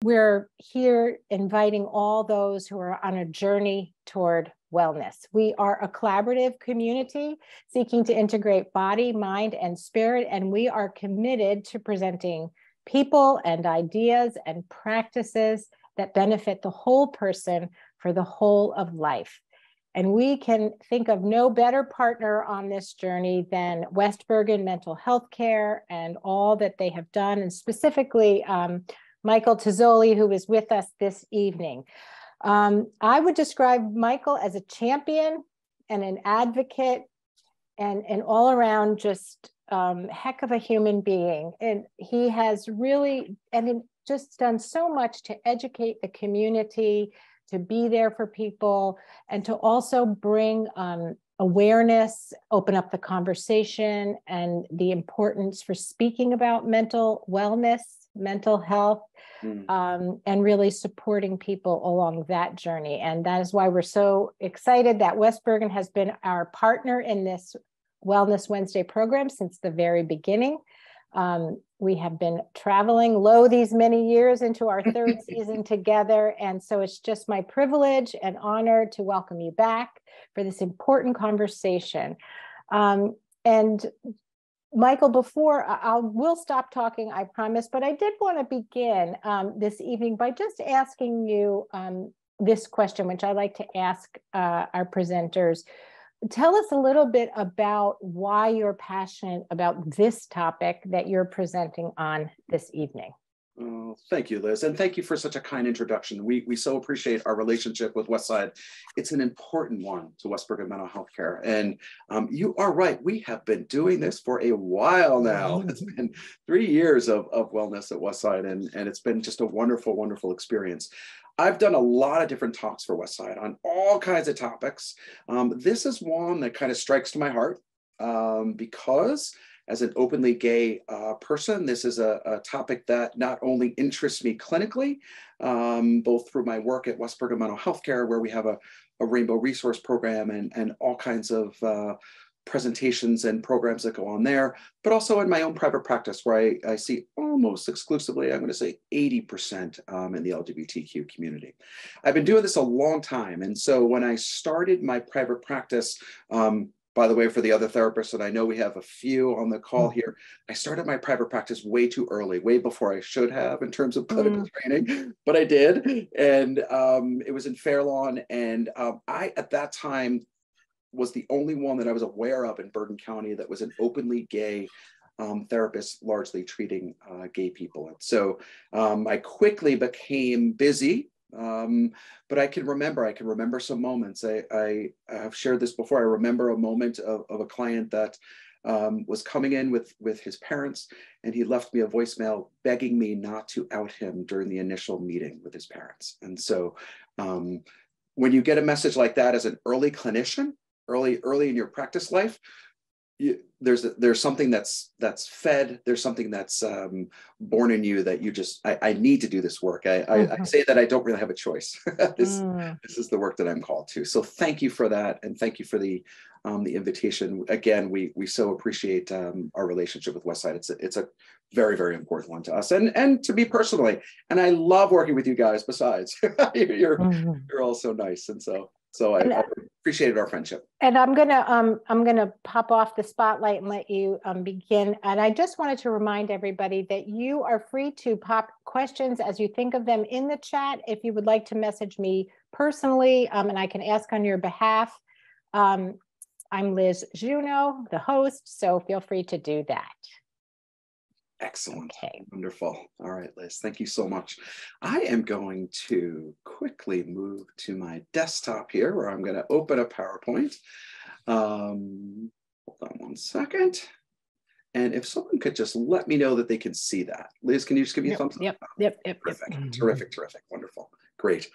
we're here inviting all those who are on a journey toward wellness. We are a collaborative community seeking to integrate body, mind, and spirit, and we are committed to presenting people and ideas and practices that benefit the whole person for the whole of life. And we can think of no better partner on this journey than West Bergen Mental Healthcare and all that they have done, and specifically Michael Tozzoli, who is with us this evening. I would describe Michael as a champion and an advocate and an all-around just heck of a human being. And he has really, just done so much to educate the community, to be there for people, and to also bring awareness, open up the conversation, and the importance for speaking about mental wellness, mental health, and really supporting people along that journey. And that is why we're so excited that West Bergen has been our partner in this Wellness Wednesday program since the very beginning. We have been traveling low these many years into our third season together. And so it's just my privilege and honor to welcome you back for this important conversation. And Michael, we'll stop talking, I promise, but I did want to begin this evening by just asking you this question, which I like to ask our presenters. Tell us a little bit about why you're passionate about this topic that you're presenting on this evening. Thank you, Liz, and thank you for such a kind introduction. We so appreciate our relationship with Westside. It's an important one to West Bergen Mental Healthcare, and you are right. We have been doing this for a while now. It's been 3 years of wellness at Westside, and it's been just a wonderful, wonderful experience. I've done a lot of different talks for Westside on all kinds of topics. This is one that kind of strikes to my heart because as an openly gay person, this is a topic that not only interests me clinically, both through my work at West Bergen Mental Healthcare, where we have a rainbow resource program and all kinds of presentations and programs that go on there, but also in my own private practice where I see almost exclusively, I'm going to say 80% in the LGBTQ community. I've been doing this a long time. And so when I started my private practice, by the way, for the other therapists, and I know we have a few on the call here, I started my private practice way too early, way before I should have in terms of clinical training, but I did. And it was in Fair Lawn. And I, at that time, was the only one that I was aware of in Bergen County that was an openly gay therapist, largely treating gay people. And so I quickly became busy, but I can remember some moments. I have shared this before. I remember a moment of a client that was coming in with his parents, and he left me a voicemail begging me not to out him during the initial meeting with his parents. And so when you get a message like that as an early clinician, early in your practice life, there's something that's fed, there's something that's born in you that you just, I need to do this work. I say that I don't really have a choice. This is the work that I'm called to. So thank you for that. And thank you for the invitation. Again, we so appreciate our relationship with Westside. It's a very, very important one to us and to me personally. And I love working with you guys besides. You're all so nice. And so I appreciated our friendship. And I'm gonna pop off the spotlight and let you begin. And I just wanted to remind everybody that you are free to pop questions as you think of them in the chat. If you would like to message me personally, and I can ask on your behalf. I'm Liz Juneau, the host, so feel free to do that. Excellent. Okay. Wonderful. All right, Liz, thank you so much. I am going to quickly move to my desktop here where I'm going to open a PowerPoint. Hold on one second. And if someone could just let me know that they can see that. Liz, can you just give me a thumbs up? Yep. Perfect. Terrific. Wonderful. Great.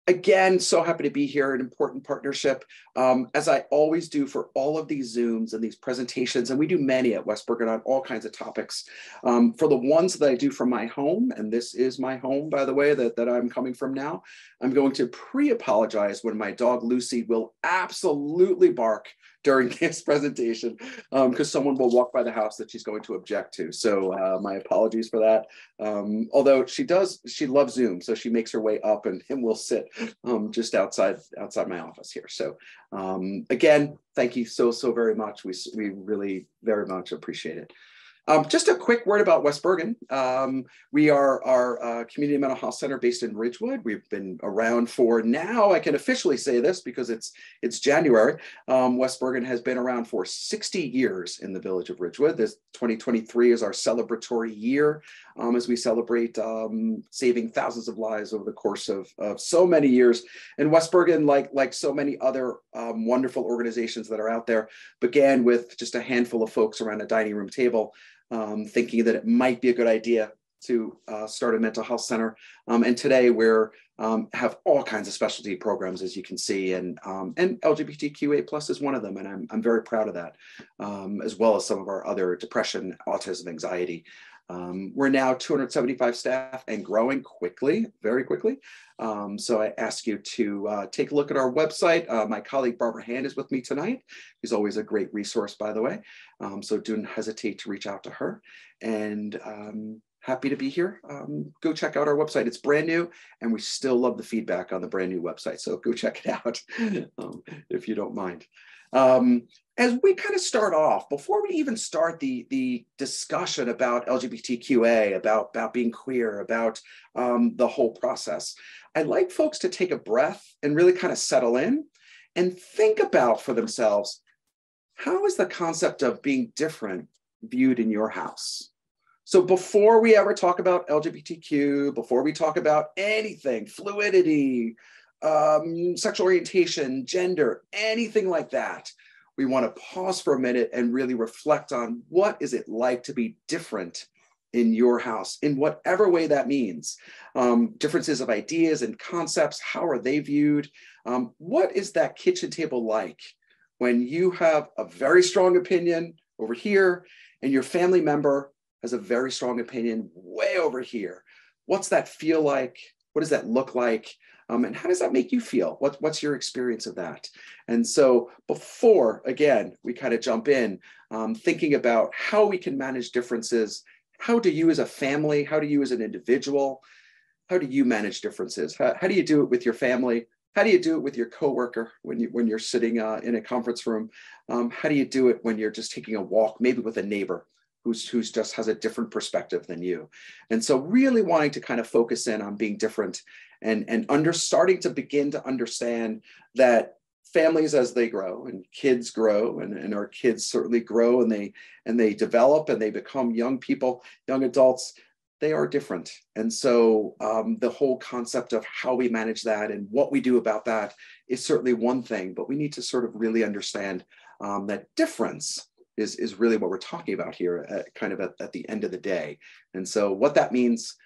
Again, so happy to be here, an important partnership, as I always do for all of these Zooms and these presentations, and we do many at West Bergen on all kinds of topics. For the ones that I do from my home, and this is my home, by the way, that I'm coming from now, I'm going to pre-apologize when my dog Lucy will absolutely bark during this presentation because someone will walk by the house that she's going to object to. So my apologies for that. Although she loves Zoom, so she makes her way up and we'll sit just outside my office here. So again, thank you so very much. We really very much appreciate it. Just a quick word about West Bergen. We are our community mental health center based in Ridgewood. We've been around for now, I can officially say this because it's January. West Bergen has been around for 60 years in the village of Ridgewood. This 2023 is our celebratory year as we celebrate saving thousands of lives over the course of so many years. And West Bergen, like so many other wonderful organizations that are out there, began with just a handful of folks around a dining room table, thinking that it might be a good idea to start a mental health center. And today we're have all kinds of specialty programs, as you can see, and LGBTQA+ is one of them, and I'm very proud of that, as well as some of our other depression, autism, anxiety. We're now 275 staff and growing quickly, very quickly. So I ask you to take a look at our website. My colleague Barbara Hand is with me tonight. She's always a great resource, by the way. So don't hesitate to reach out to her. And happy to be here. Go check out our website. It's brand new, and we still love the feedback on the brand new website. So go check it out if you don't mind. As we kind of start off, before we even start the discussion about LGBTQA, about being queer, about the whole process, I'd like folks to take a breath and really kind of settle in and think about for themselves, how is the concept of being different viewed in your house? So before we ever talk about LGBTQ, before we talk about anything, fluidity, sexual orientation, gender, anything like that, we want to pause for a minute and really reflect on what is it like to be different in your house, in whatever way that means. Differences of ideas and concepts, how are they viewed? What is that kitchen table like when you have a very strong opinion over here and your family member has a very strong opinion way over here? What's that feel like? What does that look like? And how does that make you feel? What's your experience of that? And so before, again, we kind of jump in, thinking about how we can manage differences. How do you as a family, how do you as an individual, how do you manage differences? How do you do it with your family? How do you do it with your coworker when you're sitting in a conference room? How do you do it when you're just taking a walk, maybe with a neighbor who's just has a different perspective than you? And so really wanting to kind of focus in on being different and starting to begin to understand that families, as they grow and kids grow, and our kids certainly grow and they develop and they become young people, young adults, they are different. And so the whole concept of how we manage that and what we do about that is certainly one thing, but we need to sort of really understand that difference is really what we're talking about here at the end of the day. And so what that means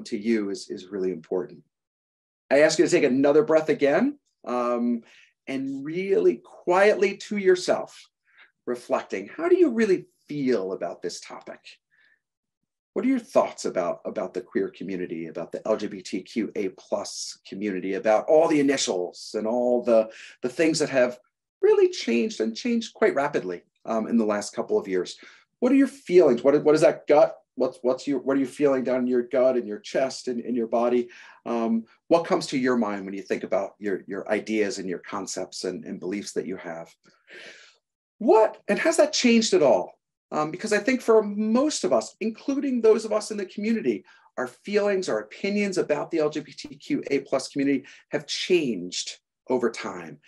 to you is really important. I ask you to take another breath again and really quietly to yourself, reflecting, how do you really feel about this topic? What are your thoughts about the queer community, about the LGBTQA+ community, about all the initials and all the things that have really changed and changed quite rapidly in the last couple of years? What are your feelings? What is that gut? What are you feeling down in your gut and your chest and in your body? What comes to your mind when you think about your ideas and your concepts and beliefs that you have? And has that changed at all? Because I think for most of us, including those of us in the community, our feelings, our opinions about the LGBTQA+ community have changed over time.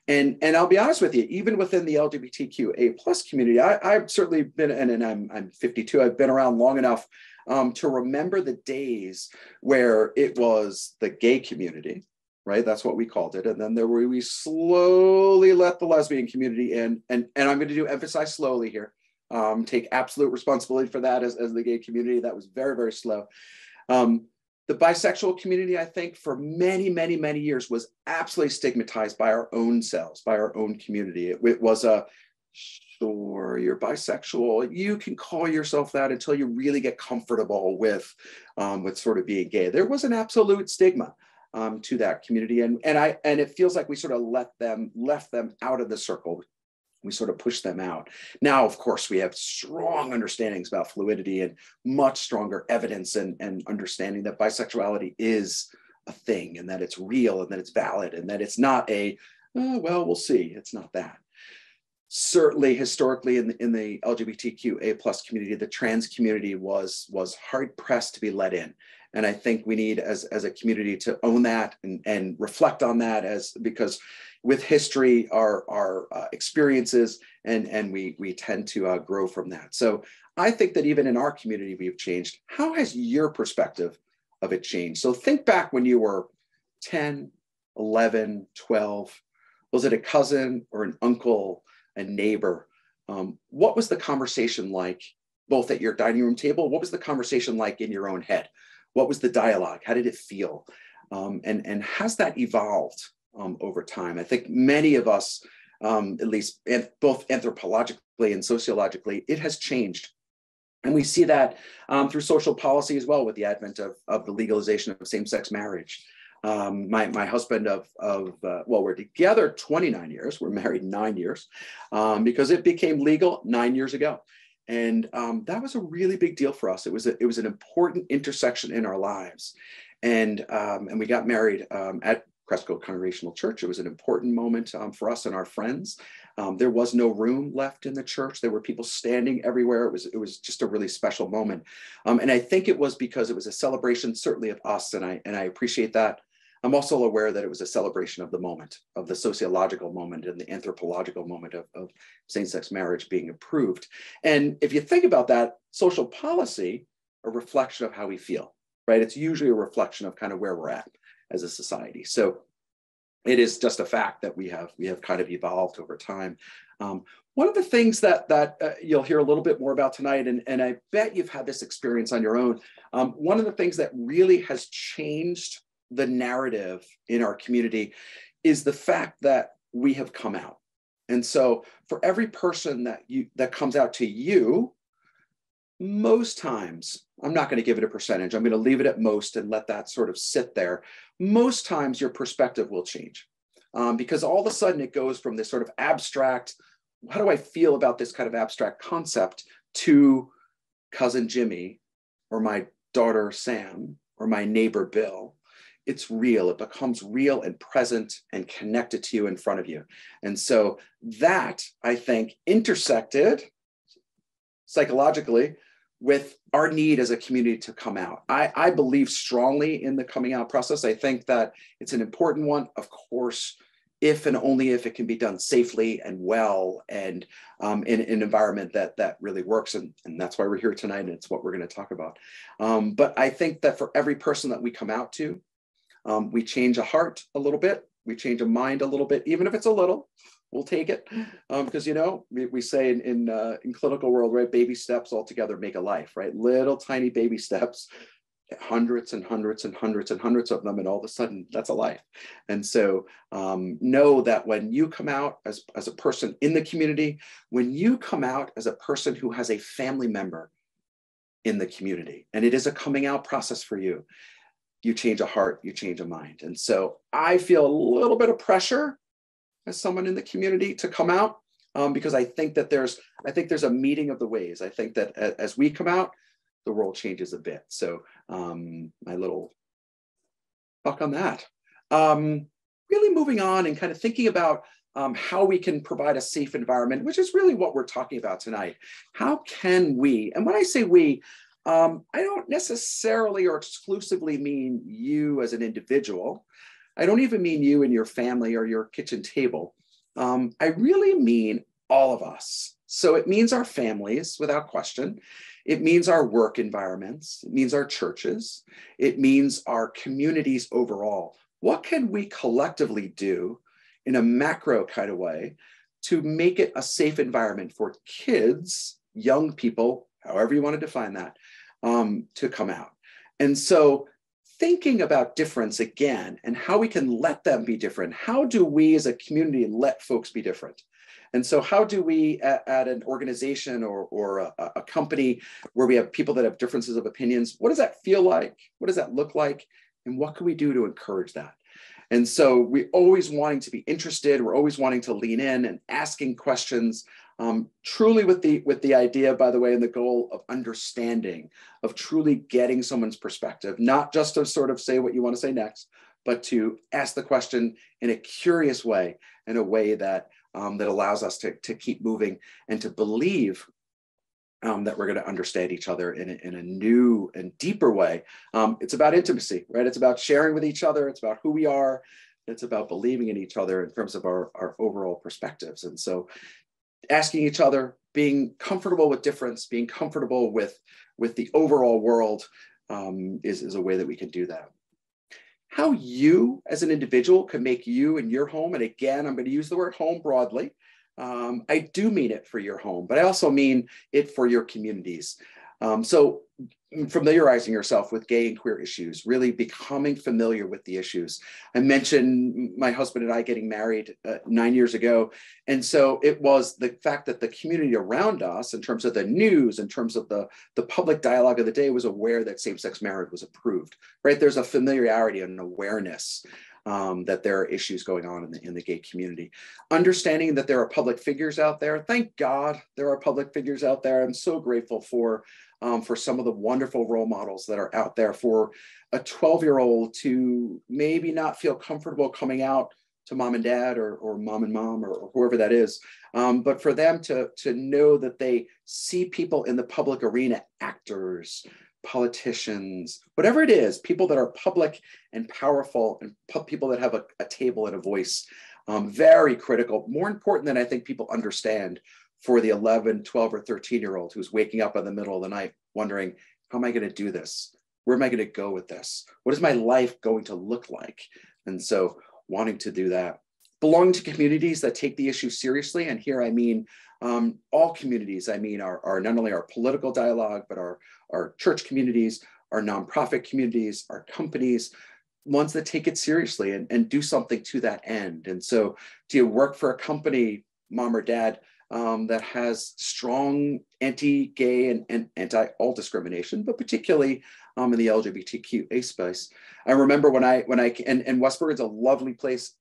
And I'll be honest with you, even within the LGBTQA+ community, I've certainly been, and I'm 52, I've been around long enough to remember the days where it was the gay community, right? That's what we called it. And then we slowly let the lesbian community in, and I'm going to emphasize slowly here, take absolute responsibility for that as the gay community. That was very, very slow. The bisexual community, I think, for many, many, many years was absolutely stigmatized by our own selves, by our own community. It was sure, you're bisexual. You can call yourself that until you really get comfortable with sort of being gay. There was an absolute stigma to that community, and it feels like we sort of left them out of the circle. We sort of push them out. Now, of course, we have strong understandings about fluidity and much stronger evidence and understanding that bisexuality is a thing and that it's real and that it's valid and that it's not a, oh, well, we'll see. It's not that. Certainly, historically, in the LGBTQA plus community, the trans community was hard pressed to be let in. And I think we need, as a community, to own that and reflect on that, because with history, our experiences, and we tend to grow from that. So I think that even in our community, we've changed. How has your perspective of it changed? So think back when you were 10, 11, 12. Was it a cousin or an uncle, a neighbor? What was the conversation like, both at your dining room table? What was the conversation like in your own head? What was the dialogue? How did it feel? And has that evolved over time? I think many of us, at least both anthropologically and sociologically, it has changed. And we see that through social policy as well, with the advent of the legalization of same-sex marriage. My husband well, we're together 29 years, we're married 9 years, because it became legal 9 years ago. And that was a really big deal for us. It was an important intersection in our lives. And we got married at Cresco Congregational Church. It was an important moment for us and our friends. There was no room left in the church. There were people standing everywhere. It was just a really special moment. And I think it was because it was a celebration, certainly of us, and I appreciate that. I'm also aware that it was a celebration of the moment, of the sociological moment and the anthropological moment of same-sex marriage being approved. And if you think about that, social policy, a reflection of how we feel, right? It's usually a reflection of kind of where we're at as a society. So it is just a fact that we have kind of evolved over time. One of the things that you'll hear a little bit more about tonight, and I bet you've had this experience on your own, one of the things that really has changed the narrative in our community is the fact that we have come out. And so for every person that comes out to you, most times, I'm not going to give it a percentage, I'm going to leave it at most and let that sort of sit there. Most times your perspective will change, because all of a sudden it goes from this sort of abstract, how do I feel about this kind of abstract concept, to cousin Jimmy or my daughter Sam or my neighbor Bill. It's real. It becomes real and present and connected to you, in front of you. And so that, I think, intersected psychologically with our need as a community to come out. I believe strongly in the coming out process. I think that it's an important one, of course, if and only if it can be done safely and well, and in an environment that really works. And that's why we're here tonight, and it's what we're going to talk about. But I think that for every person that we come out to, we change a heart a little bit, we change a mind a little bit, even if it's a little, we'll take it. Because, we say in clinical world, right, baby steps all together make a life, right? Little tiny baby steps, hundreds and hundreds and hundreds and hundreds of them, and all of a sudden that's a life. And so know that when you come out as a person in the community, when you come out as a person who has a family member in the community, and it is a coming out process for you, you change a heart, you change a mind. And so I feel a little bit of pressure as someone in the community to come out, because I think there's a meeting of the ways. I think that as we come out, the world changes a bit. So my little talk on that. Really moving on and kind of thinking about how we can provide a safe environment, which is really what we're talking about tonight. How can we, and when I say we, I don't necessarily or exclusively mean you as an individual. I don't even mean you and your family or your kitchen table. I really mean all of us. So it means our families, without question. It means our work environments. It means our churches. It means our communities overall. What can we collectively do in a macro kind of way to make it a safe environment for kids, young people, however you want to define that, to come out? And so thinking about difference again and how we can let them be different. How do we as a community let folks be different? And so how do we at an organization or a company where we have people that have differences of opinions, what does that feel like? What does that look like? And what can we do to encourage that? And so we always wanting to be interested, we're always wanting to lean in and asking questions, truly with the idea, by the way, and the goal of understanding, of truly getting someone's perspective, not just to sort of say what you want to say next, but to ask the question in a curious way, in a way that that allows us to keep moving and to believe that we're going to understand each other in a new and deeper way. It's about intimacy, right? It's about sharing with each other. It's about who we are. It's about believing in each other in terms of our overall perspectives. And so asking each other, being comfortable with difference, being comfortable with the overall world is a way that we can do that. How you as an individual can make you and your home, and again, I'm going to use the word home broadly. I do mean it for your home, but I also mean it for your communities. So familiarizing yourself with gay and queer issues, really becoming familiar with the issues. I mentioned my husband and I getting married 9 years ago. And so it was the fact that the community around us, in terms of the news, in terms of the public dialogue of the day, was aware that same-sex marriage was approved, right? There's a familiarity and an awareness that there are issues going on in the gay community. Understanding that there are public figures out there. Thank God there are public figures out there. I'm so grateful for some of the wonderful role models that are out there for a 12-year-old to maybe not feel comfortable coming out to mom and dad or mom and mom or whoever that is, but for them to know that they see people in the public arena, actors, politicians, whatever it is, people that are public and powerful and people that have a table and a voice, very critical, more important than I think people understand for the 11, 12, or 13-year-old who's waking up in the middle of the night wondering, how am I going to do this? Where am I going to go with this? What is my life going to look like? And so wanting to do that. Belonging to communities that take the issue seriously. And here I mean all communities. I mean our not only our political dialogue, but our church communities, our nonprofit communities, our companies, ones that take it seriously and do something to that end. And so do you work for a company, mom or dad, that has strong anti-gay and anti-all discrimination, but particularly in the LGBTQA space? I remember when I and West Bergen's a lovely place.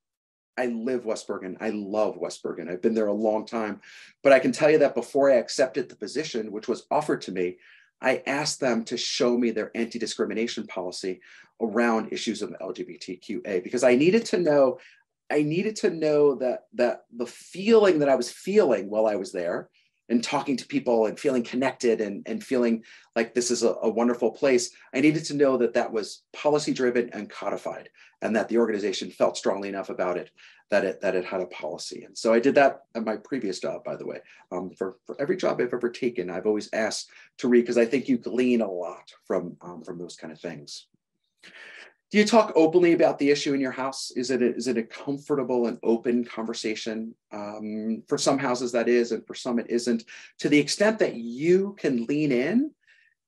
I live West Bergen. I love West Bergen. I've been there a long time, but I can tell you that before I accepted the position, which was offered to me, I asked them to show me their anti-discrimination policy around issues of LGBTQA, because I needed to know that the feeling that I was feeling while I was there and talking to people and feeling connected and feeling like this is a wonderful place, I needed to know that that was policy driven and codified, and that the organization felt strongly enough about it that it had a policy. And so I did that at my previous job, by the way. For every job I've ever taken, I've always asked to read, because I think you glean a lot from those kind of things. Do you talk openly about the issue in your house? Is it a comfortable and open conversation? For some houses that is, and for some it isn't. To the extent that you can lean in,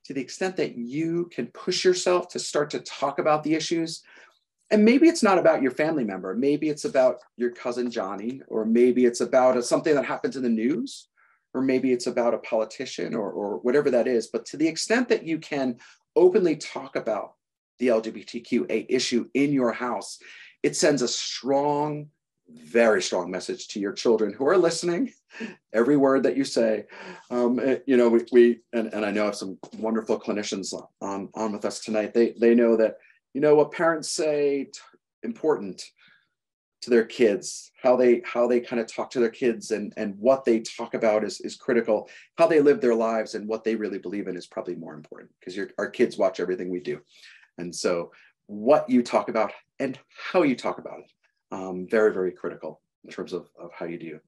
to the extent that you can push yourself to start to talk about the issues. And maybe it's not about your family member. Maybe it's about your cousin Johnny, or maybe it's about something that happens in the news, or maybe it's about a politician or whatever that is. But to the extent that you can openly talk about the LGBTQA issue in your house, it sends a strong, very strong message to your children who are listening. Every word that you say, you know, and I know I have some wonderful clinicians on with us tonight. They know that, you know, what parents say important to their kids, how they kind of talk to their kids, and what they talk about is critical. How they live their lives and what they really believe in is probably more important, because our kids watch everything we do. And so what you talk about and how you talk about it, very, very critical in terms of how you do.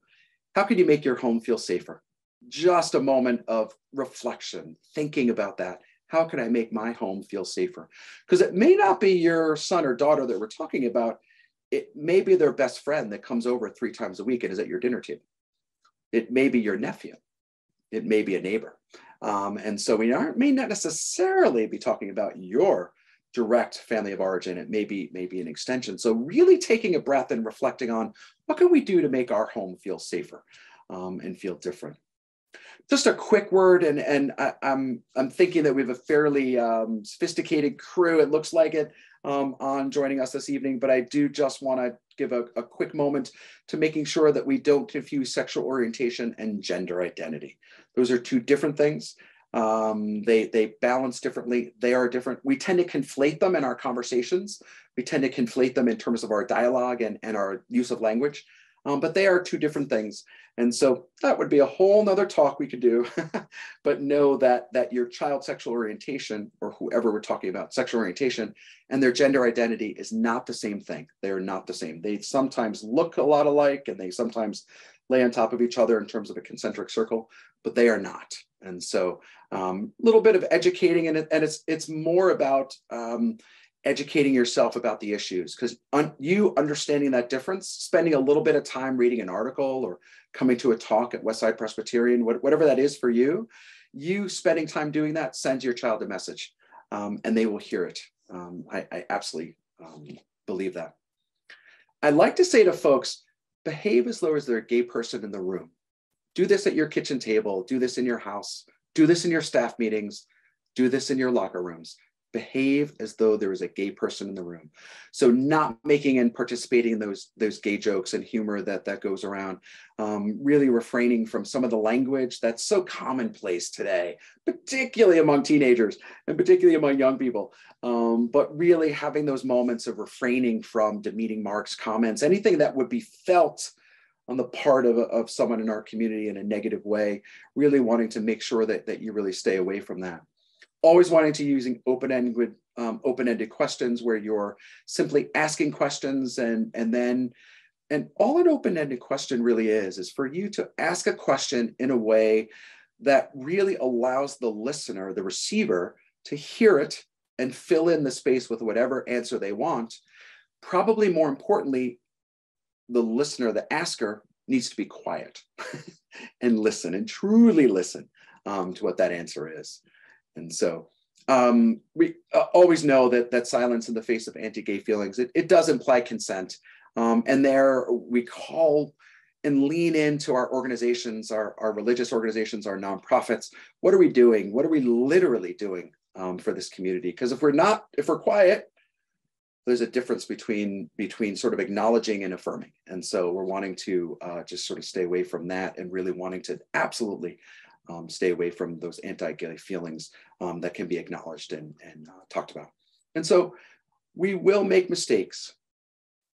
How can you make your home feel safer? Just a moment of reflection, thinking about that. How can I make my home feel safer? Because it may not be your son or daughter that we're talking about. It may be their best friend that comes over 3 times a week and is at your dinner table. It may be your nephew. It may be a neighbor. And so we may not necessarily be talking about your direct family of origin. It may be an extension. So really taking a breath and reflecting on what can we do to make our home feel safer and feel different. Just a quick word, and I'm thinking that we have a fairly sophisticated crew. It looks like it on joining us this evening, but I do just want to give a quick moment to making sure that we don't confuse sexual orientation and gender identity. Those are two different things. They balance differently. They are different. We tend to conflate them in our conversations. We tend to conflate them in terms of our dialogue and our use of language. But they are two different things. And so that would be a whole nother talk we could do, but know that your child's sexual orientation, or whoever we're talking about, sexual orientation, and their gender identity is not the same thing. They are not the same. They sometimes look a lot alike, and they sometimes lay on top of each other in terms of a concentric circle, but they are not. And so a little bit of educating, and it's more about educating yourself about the issues, because you understanding that difference, spending a little bit of time reading an article or coming to a talk at Westside Presbyterian, whatever that is for you, you spending time doing that sends your child a message, and they will hear it. I absolutely believe that. I like to say to folks, behave as though as they're a gay person in the room. Do this at your kitchen table, do this in your house, do this in your staff meetings, do this in your locker rooms. Behave as though there is a gay person in the room. So not making and participating in those gay jokes and humor that goes around, really refraining from some of the language that's so commonplace today, particularly among teenagers and particularly among young people. But really having those moments of refraining from demeaning marks, comments, anything that would be felt on the part of someone in our community in a negative way, really wanting to make sure that you really stay away from that. Always wanting to using open-ended questions where you're simply asking questions, and all an open-ended question really is for you to ask a question in a way that really allows the listener, the receiver, to hear it and fill in the space with whatever answer they want. Probably more importantly, the listener, the asker, needs to be quiet and listen, and truly listen to what that answer is. And so we always know that silence in the face of anti-gay feelings, it does imply consent. And there we call and lean into our organizations, our religious organizations, our nonprofits. What are we doing? What are we literally doing for this community? Because if we're quiet, there's a difference between sort of acknowledging and affirming. And so we're wanting to just sort of stay away from that, and really wanting to absolutely stay away from those anti-gay feelings that can be acknowledged and talked about. And so we will make mistakes.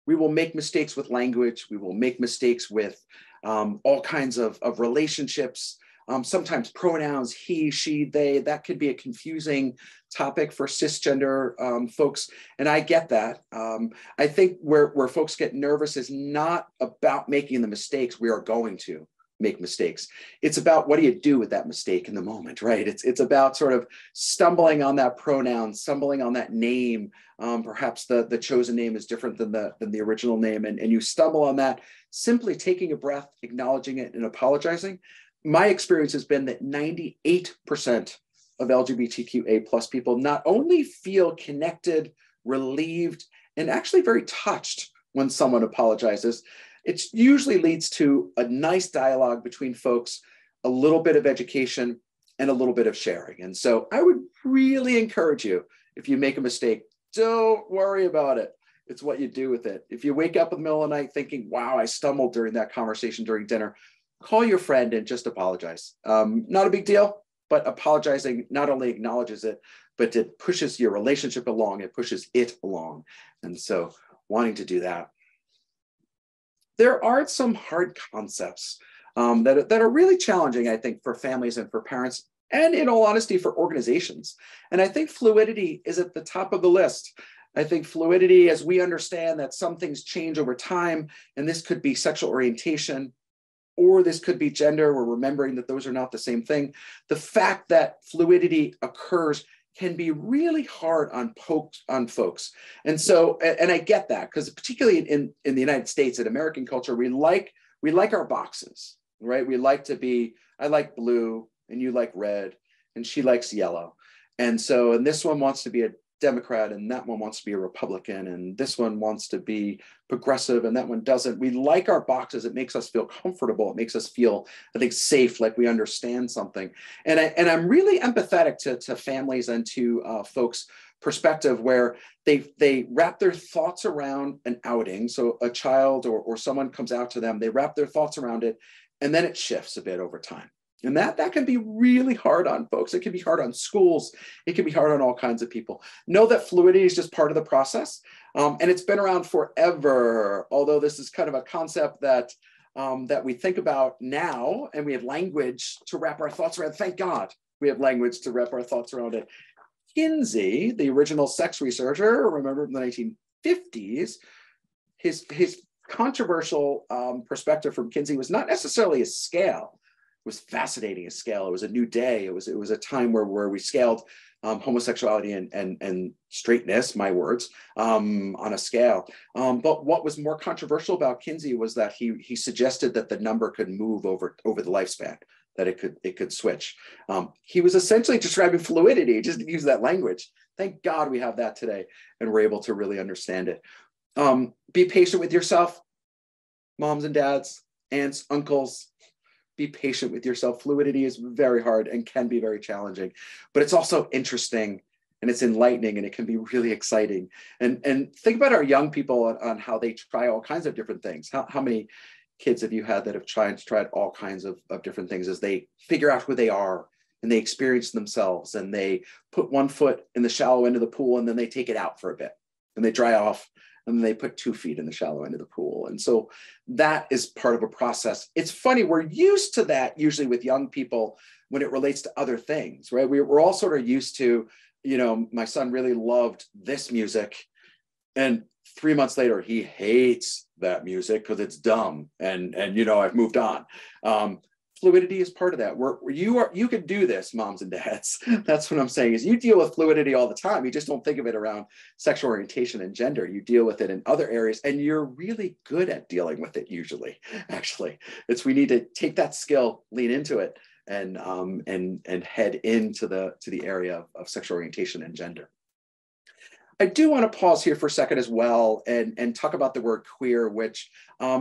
We will make mistakes with language. We will make mistakes with all kinds of relationships. Sometimes pronouns, he, she, they, that could be a confusing topic for cisgender folks. And I get that. I think where folks get nervous is not about making the mistakes. We are going to make mistakes. It's about what do you do with that mistake in the moment, right? It's about sort of stumbling on that pronoun, stumbling on that name. Perhaps the chosen name is different than the original name, and you stumble on that. Simply taking a breath, acknowledging it, and apologizing. My experience has been that 98% of LGBTQA plus people not only feel connected, relieved, and actually very touched when someone apologizes. It usually leads to a nice dialogue between folks, a little bit of education, and a little bit of sharing. And so I would really encourage you, if you make a mistake, don't worry about it. It's what you do with it. If you wake up in the middle of the night thinking, wow, I stumbled during that conversation during dinner, call your friend and just apologize. Not a big deal, but apologizing not only acknowledges it, but it pushes your relationship along, it pushes it along. And so wanting to do that. There are some hard concepts that are really challenging, I think, for families and for parents, and in all honesty, for organizations. And I think fluidity is at the top of the list. I think fluidity, as we understand that some things change over time, and this could be sexual orientation, or this could be gender. We're remembering that those are not the same thing. The fact that fluidity occurs can be really hard on folks. And so, and I get that, because particularly in the United States, in American culture, we like our boxes, right? We like to be, I like blue and you like red and she likes yellow. And so, and this one wants to be a Democrat, and that one wants to be a Republican, and this one wants to be progressive, and that one doesn't. We like our boxes. It makes us feel comfortable. It makes us feel, I think, safe, like we understand something. And I'm really empathetic to families and to folks' perspective, where they wrap their thoughts around an outing. So a child or someone comes out to them, they wrap their thoughts around it, and then it shifts a bit over time. And that can be really hard on folks. It can be hard on schools. It can be hard on all kinds of people. Know that fluidity is just part of the process. And it's been around forever, although this is kind of a concept that we think about now, and we have language to wrap our thoughts around. Thank God we have language to wrap our thoughts around it. Kinsey, the original sex researcher, remember in the 1950s, his controversial perspective from Kinsey was not necessarily a scale. It was fascinating, a scale. It was a new day. It was a time where we scaled homosexuality and straightness, my words, on a scale. But what was more controversial about Kinsey was that he suggested that the number could move over the lifespan, that it could switch. He was essentially describing fluidity, just to use that language. Thank God we have that today, and we're able to really understand it. Be patient with yourself, moms and dads, aunts, uncles. Be patient with yourself. Fluidity is very hard and can be very challenging, but it's also interesting, and it's enlightening, and it can be really exciting. And think about our young people on how they try all kinds of different things. How many kids have you had that have tried all kinds of different things as they figure out who they are, and they experience themselves, and they put one foot in the shallow end of the pool, and then they take it out for a bit, and they dry off, and then they put 2 feet in the shallow end of the pool. And so that is part of a process. It's funny, we're used to that usually with young people when it relates to other things, right? We're all sort of used to, my son really loved this music, and 3 months later, he hates that music because it's dumb, and I've moved on. Fluidity is part of that. You can do this, moms and dads. That's what I'm saying, is you deal with fluidity all the time. You just don't think of it around sexual orientation and gender. You deal with it in other areas, and you're really good at dealing with it usually. Actually, we need to take that skill, lean into it, and head into the area of sexual orientation and gender. I do want to pause here for a second as well and talk about the word queer, which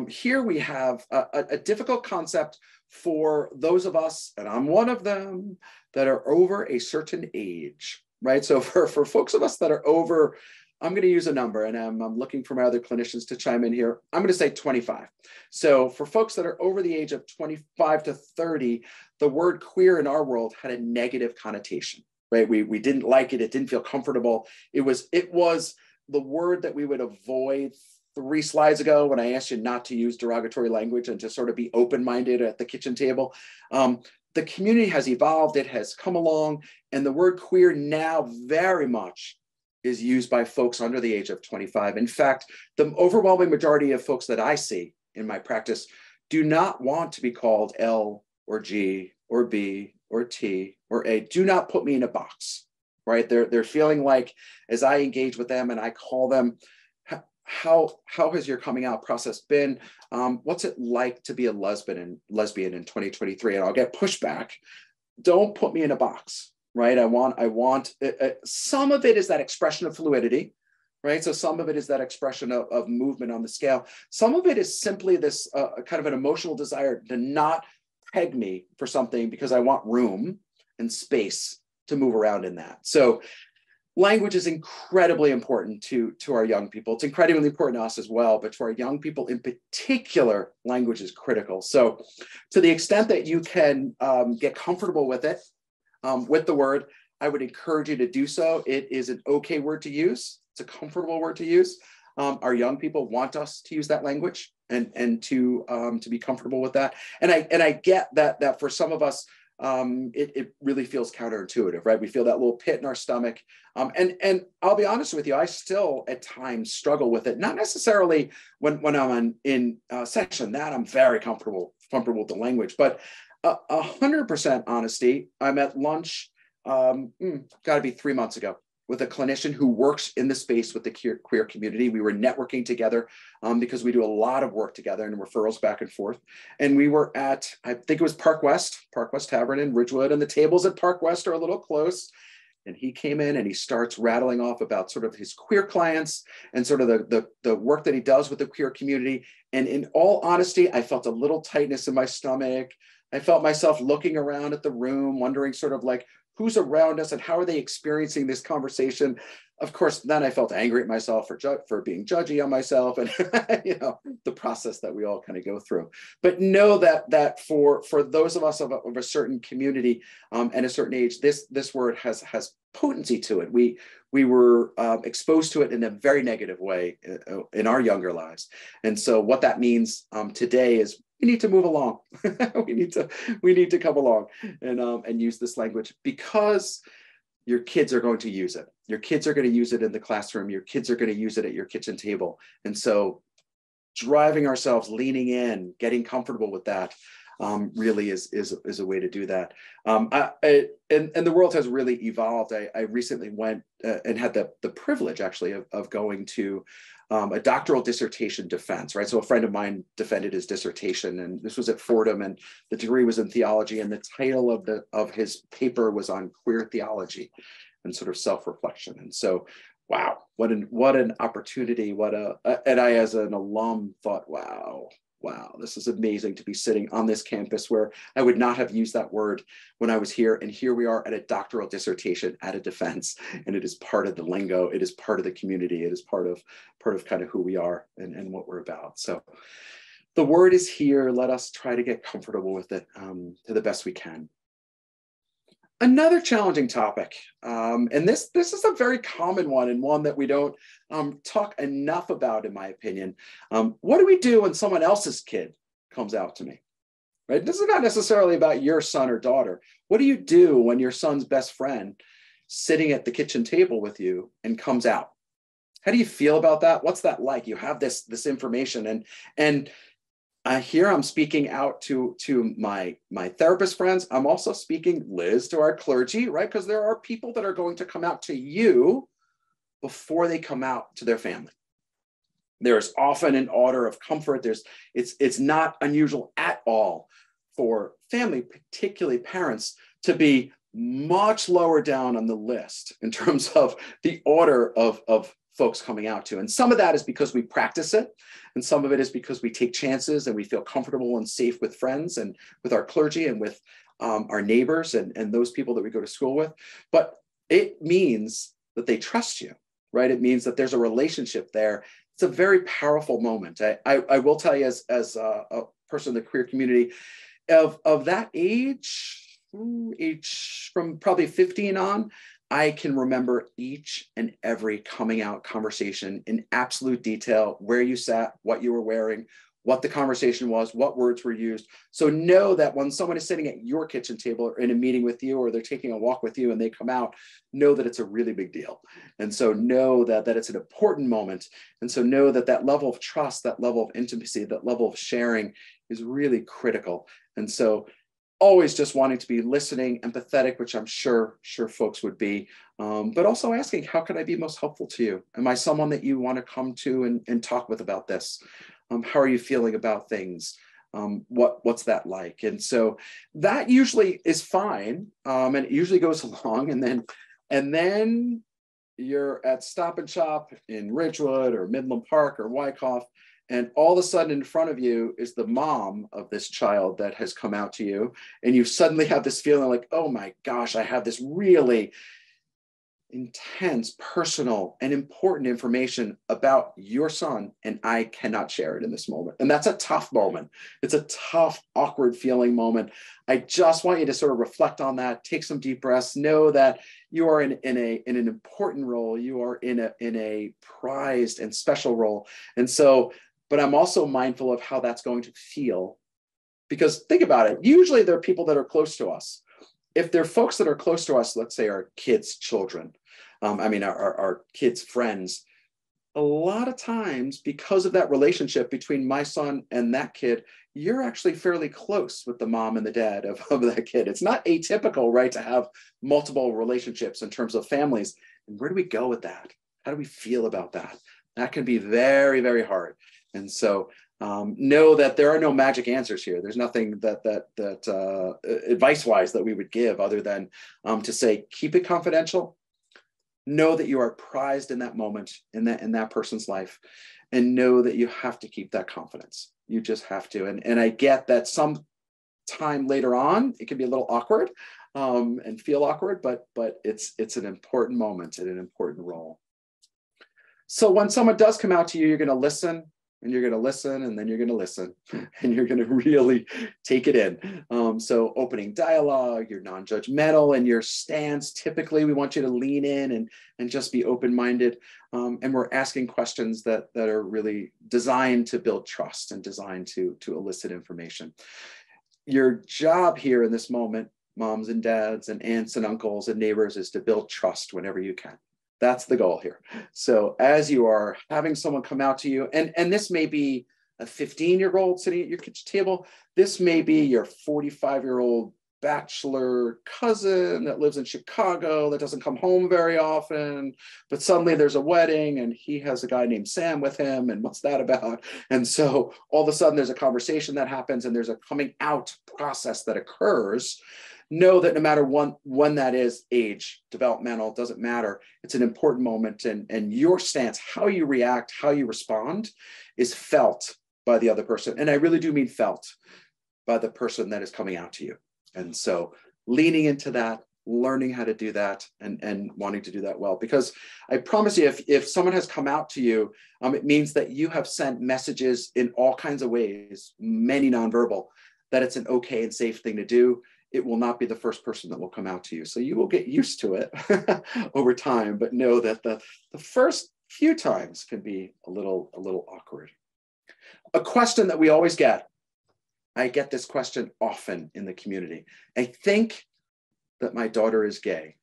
here we have a difficult concept for those of us, and I'm one of them, that are over a certain age, right? So for folks of us that are over, I'm going to use a number, and I'm looking for my other clinicians to chime in here. I'm going to say 25. So for folks that are over the age of 25 to 30, the word queer in our world had a negative connotation. Right? We didn't like it. It didn't feel comfortable. It was the word that we would avoid 3 slides ago when I asked you not to use derogatory language and to sort of be open-minded at the kitchen table. The community has evolved. It has come along, and the word queer now very much is used by folks under the age of 25. In fact, the overwhelming majority of folks that I see in my practice do not want to be called L or G or B or T or A. Do not put me in a box, right? They're feeling like, as I engage with them and I call them, how has your coming out process been? What's it like to be a lesbian in 2023? And I'll get pushback. Don't put me in a box, right? I want some of it is that expression of fluidity, right? So some of it is that expression of movement on the scale. Some of it is simply this kind of an emotional desire to not peg me for something because I want room and space to move around in that. So language is incredibly important to our young people. It's incredibly important to us as well, but to our young people in particular, language is critical. So to the extent that you can get comfortable with it, with the word, I would encourage you to do so. It is an okay word to use. It's a comfortable word to use. Our young people want us to use that language and to be comfortable with that. And I get that for some of us, it really feels counterintuitive, right? We feel that little pit in our stomach. And I'll be honest with you, I still at times struggle with it. Not necessarily when I'm in session, that I'm very comfortable with the language, but 100% honesty. I'm at lunch, got to be 3 months ago, with a clinician who works in the space with the queer community. We were networking together because we do a lot of work together and referrals back and forth. And we were at, I think it was Park West Tavern in Ridgewood, and the tables at Park West are a little close. And he came in and he starts rattling off about sort of his queer clients and sort of the work that he does with the queer community. And in all honesty, I felt a little tightness in my stomach. I felt myself looking around at the room, wondering sort of like, who's around us and how are they experiencing this conversation? Of course, then I felt angry at myself for being judgy on myself and the process that we all kind of go through. But know that for those of us of a certain community and a certain age, this word has potency to it. We were exposed to it in a very negative way in our younger lives. And so what that means today is we need to move along. we need to come along and use this language, because your kids are going to use it. Your kids are going to use it in the classroom. Your kids are going to use it at your kitchen table. And so driving ourselves, leaning in, getting comfortable with that really is a way to do that. And the world has really evolved. I recently went and had the privilege actually of going to a doctoral dissertation defense, right? So a friend of mine defended his dissertation, and this was at Fordham, and the degree was in theology, and the title of his paper was on queer theology and sort of self-reflection. And so, wow, what an opportunity! And I, as an alum, thought, wow, this is amazing to be sitting on this campus where I would not have used that word when I was here. And here we are at a doctoral dissertation at a defense, and it is part of the lingo. It is part of the community. It is part of kind of who we are and what we're about. So the word is here. Let us try to get comfortable with it to the best we can. Another challenging topic, and this is a very common one, and one that we don't talk enough about, in my opinion. What do we do when someone else's kid comes out to me? Right? This is not necessarily about your son or daughter. What do you do when your son's best friend sitting at the kitchen table with you and comes out? How do you feel about that? What's that like? You have this information, and here I'm speaking out to my therapist friends. I'm also speaking, Liz, to our clergy, right? Because there are people that are going to come out to you before they come out to their family. There's often an order of comfort. It's not unusual at all for family, particularly parents, to be much lower down on the list in terms of the order of folks coming out to. And some of that is because we practice it. And some of it is because we take chances and we feel comfortable and safe with friends and with our clergy and with our neighbors and those people that we go to school with. But it means that they trust you, right? It means that there's a relationship there. It's a very powerful moment. I will tell you, as a person in the queer community of that age from probably 15 on, I can remember each and every coming out conversation in absolute detail, where you sat, what you were wearing, what the conversation was, what words were used. So know that when someone is sitting at your kitchen table or in a meeting with you, or they're taking a walk with you and they come out, know that it's a really big deal. And so know that it's an important moment. And so know that level of trust, that level of intimacy, that level of sharing is really critical. And so always just wanting to be listening, empathetic, which I'm sure folks would be, but also asking, how can I be most helpful to you? Am I someone that you want to come to and talk with about this? How are you feeling about things? What's that like? And so that usually is fine, and it usually goes along, and then you're at Stop and Shop in Ridgewood or Midland Park or Wyckoff, and all of a sudden in front of you is the mom of this child that has come out to you. And you suddenly have this feeling like, oh my gosh, I have this really intense, personal, and important information about your son, and I cannot share it in this moment. And that's a tough moment. It's a tough, awkward feeling moment. I just want you to sort of reflect on that, take some deep breaths, know that you are in an important role. You are in a prized and special role. And so, but I'm also mindful of how that's going to feel, because think about it. Usually there are people that are close to us. If they're folks that are close to us, let's say our kids' children, our kids' friends, a lot of times because of that relationship between my son and that kid, you're actually fairly close with the mom and the dad of that kid. It's not atypical, right, to have multiple relationships in terms of families. And where do we go with that? How do we feel about that? That can be very, very hard. And so know that there are no magic answers here. There's nothing that advice-wise that we would give other than to say, keep it confidential, Know that you are prized in that moment, in that person's life, and know that you have to keep that confidence. You just have to. And I get that some time later on, it can be a little awkward and feel awkward, but it's an important moment and an important role. So when someone does come out to you, you're going to listen, and you're going to listen, and then you're going to listen, and you're going to really take it in. So opening dialogue, you're non-judgmental, and your stance, typically we want you to lean in and just be open-minded. And we're asking questions that are really designed to build trust and designed to elicit information. Your job here in this moment, moms and dads and aunts and uncles and neighbors, is to build trust whenever you can. That's the goal here. So as you are having someone come out to you, and this may be a 15-year-old sitting at your kitchen table, this may be your 45-year-old bachelor cousin that lives in Chicago that doesn't come home very often, but suddenly there's a wedding and he has a guy named Sam with him, and what's that about? And so all of a sudden there's a conversation that happens and there's a coming out process that occurs. Know that no matter when that is, age, developmental, doesn't matter. It's an important moment, and your stance, how you react, how you respond, is felt by the other person. And I really do mean felt by the person that is coming out to you. And so leaning into that, learning how to do that, and wanting to do that well. Because I promise you, if someone has come out to you, it means that you have sent messages in all kinds of ways, many nonverbal, that it's an okay and safe thing to do. It will not be the first person that will come out to you. So you will get used to it over time, but know that the first few times can be a little awkward. A question that we always get, I get this question often in the community. I think that my daughter is gay.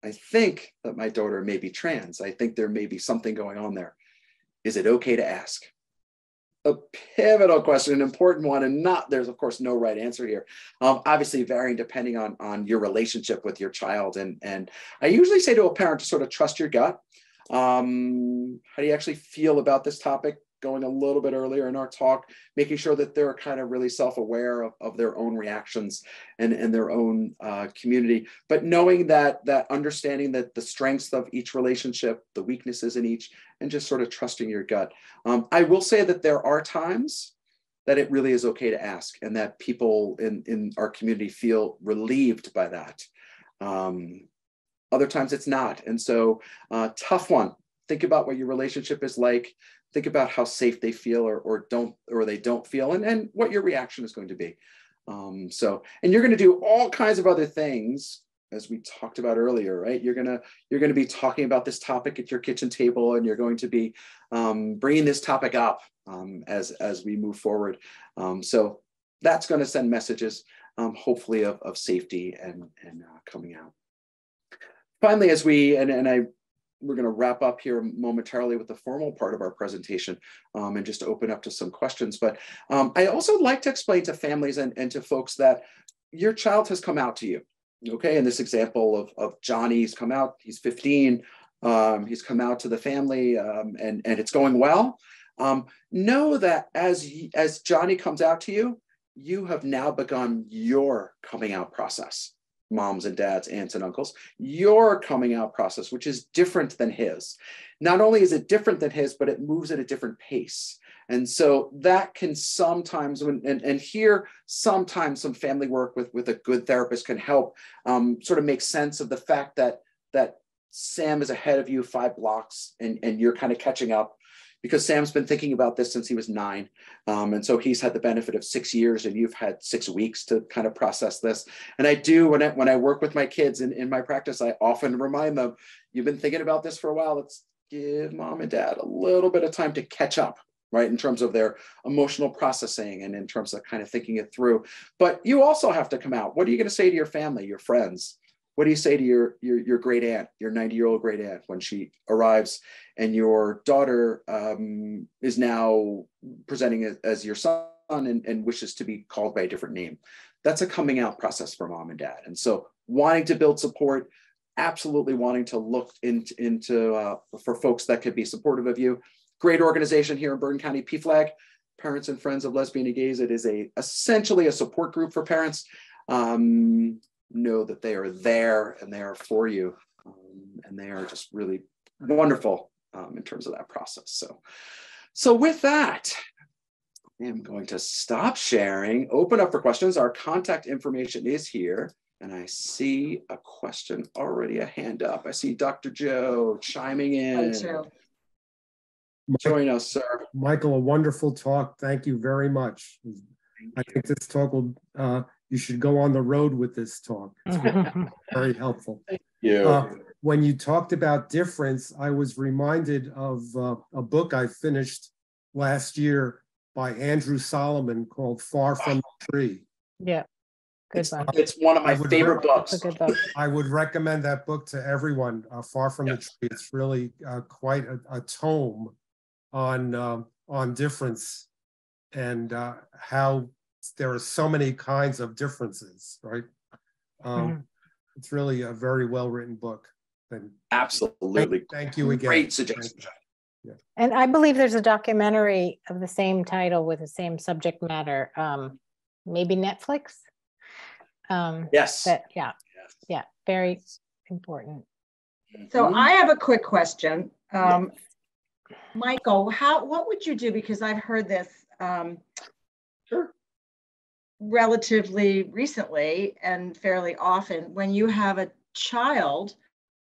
I think that my daughter may be trans. I think there may be something going on there. Is it okay to ask? A pivotal question, an important one, and there's of course no right answer here. Obviously varying depending on your relationship with your child. And I usually say to a parent to sort of trust your gut. How do you actually feel about this topic? Going a little bit earlier in our talk, making sure that they're kind of really self-aware of their own reactions and their own community, but knowing that understanding that the strengths of each relationship, the weaknesses in each, and just sort of trusting your gut. I will say that there are times that it really is okay to ask, and that people in our community feel relieved by that. Other times it's not. And so tough one. Think about what your relationship is like. Think about how safe they feel or they don't feel, and what your reaction is going to be. And you're going to do all kinds of other things, as we talked about earlier, right? You're going to be talking about this topic at your kitchen table, and you're going to be bringing this topic up as we move forward. So that's going to send messages, hopefully of safety and coming out. Finally, as we're going to wrap up here momentarily with the formal part of our presentation and just open up to some questions. But I also like to explain to families and to folks that your child has come out to you. Okay, in this example of Johnny, he's come out, he's 15, he's come out to the family and it's going well. Know that as Johnny comes out to you, you have now begun your coming out process. Moms and dads, aunts and uncles, your coming out process, which is different than his. Not only is it different than his, but it moves at a different pace. And so that can sometimes, and here, sometimes some family work with a good therapist can help sort of make sense of the fact that Sam is ahead of you 5 blocks and you're kind of catching up, because Sam's been thinking about this since he was 9. And so he's had the benefit of 6 years and you've had 6 weeks to kind of process this. And I do, when I work with my kids in my practice, I often remind them, you've been thinking about this for a while. Let's give mom and dad a little bit of time to catch up, right? In terms of their emotional processing and in terms of kind of thinking it through. But you also have to come out. What are you going to say to your family, your friends? What do you say to your great aunt, your 90-year-old great aunt, when she arrives and your daughter is now presenting as your son and wishes to be called by a different name? That's a coming out process for mom and dad. And so wanting to build support, absolutely wanting to look into for folks that could be supportive of you. Great organization here in Bergen County, PFLAG, Parents and Friends of Lesbian and Gays. It is essentially a support group for parents. Know that they are there and they are for you. And they are just really wonderful in terms of that process. So with that, I am going to stop sharing, open up for questions. Our contact information is here. And I see a question already, a hand up. I see Dr. Joe chiming in. Join us, sir. Michael, a wonderful talk. Thank you very much. I think this talk will, you should go on the road with this talk. It's very helpful. Thank you. When you talked about difference, I was reminded of a book I finished last year by Andrew Solomon called Far From the Tree. Yeah, good one. It's one of my favorite books. It's a good book. I would recommend that book to everyone, Far From the Tree. It's really quite a tome on difference and how there are so many kinds of differences, right? It's really a very well-written book. And absolutely. Thank you again. Great suggestion. Yeah. And I believe there's a documentary of the same title with the same subject matter. Maybe Netflix. Yes. Yeah, very important. So I have a quick question. Michael, what would you do? Because I've heard this relatively recently and fairly often when you have a child